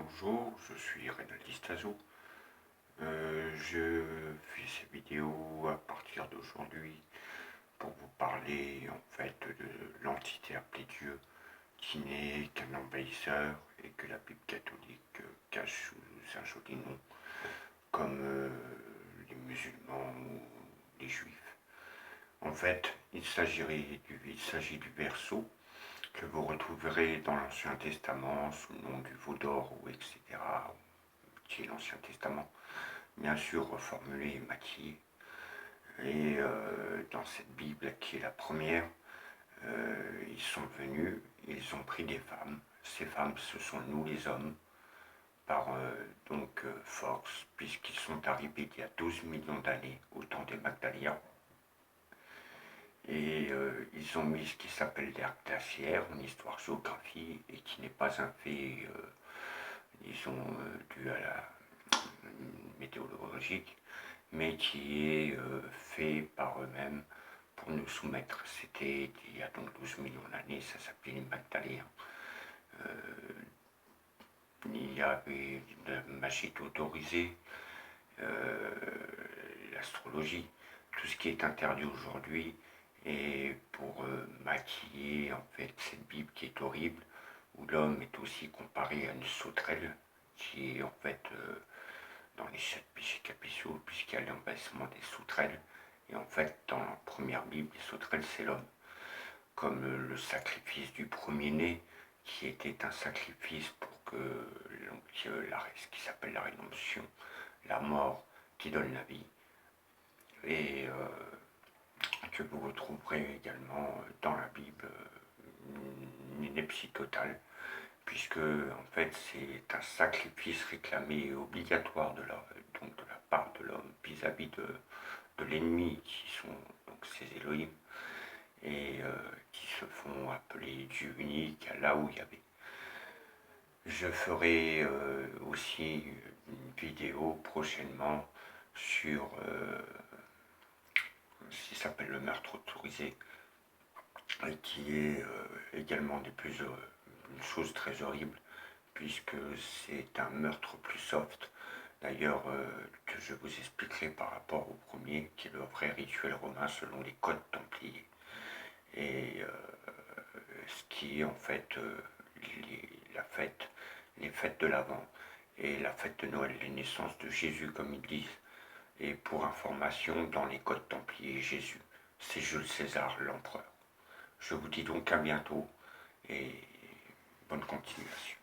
Bonjour, je suis Reynald Stazo. Je fais ces vidéos à partir d'aujourd'hui pour vous parler en fait de l'entité appelée Dieu qui n'est qu'un envahisseur et que la Bible catholique cache sous un joli nom comme les musulmans ou les juifs. En fait, il s'agit du verseau que vous retrouverez dans l'Ancien Testament sous le nom du veau d'or ou etc., qui est l'Ancien Testament, bien sûr reformulé et maquillé. Et dans cette Bible qui est la première, ils sont venus, ils ont pris des femmes. Ces femmes, ce sont nous les hommes, par force, puisqu'ils sont arrivés il y a 12 millions d'années, au temps des Magdaliens. Et ils ont mis ce qui s'appelle l'ère glaciaire en histoire-géographie et qui n'est pas un fait, disons, dû à la météorologique, mais qui est fait par eux-mêmes pour nous soumettre. C'était il y a donc 12 millions d'années, ça s'appelait les Magdaliens. Il y avait la magie autorisée, l'astrologie, tout ce qui est interdit aujourd'hui, et pour maquiller en fait cette Bible qui est horrible, où l'homme est aussi comparé à une sauterelle, qui est en fait dans les 7 péchés capitaux, puisqu'il y a l'envahissement des sauterelles, et en fait dans la première Bible, les sauterelles c'est l'homme, comme le sacrifice du premier-né, qui était un sacrifice pour que ce qui s'appelle la rédemption, la mort qui donne la vie, et que vous retrouverez également dans la Bible une ineptie totale, puisque en fait c'est un sacrifice réclamé et obligatoire de la part de l'homme vis-à-vis de l'ennemi, qui sont donc ces Elohim, et qui se font appeler Dieu unique là où il y avait. Je ferai aussi une vidéo prochainement sur ce qui s'appelle le meurtre autorisé, et qui est également une chose très horrible, puisque c'est un meurtre plus soft, d'ailleurs, que je vous expliquerai par rapport au premier, qui est le vrai rituel romain selon les codes templiers, et ce qui est en fait les fêtes de l'Avent et la fête de Noël, les naissances de Jésus comme ils disent. Et pour information, dans les codes templiers, Jésus, c'est Jules César l'empereur. Je vous dis donc à bientôt et bonne continuation.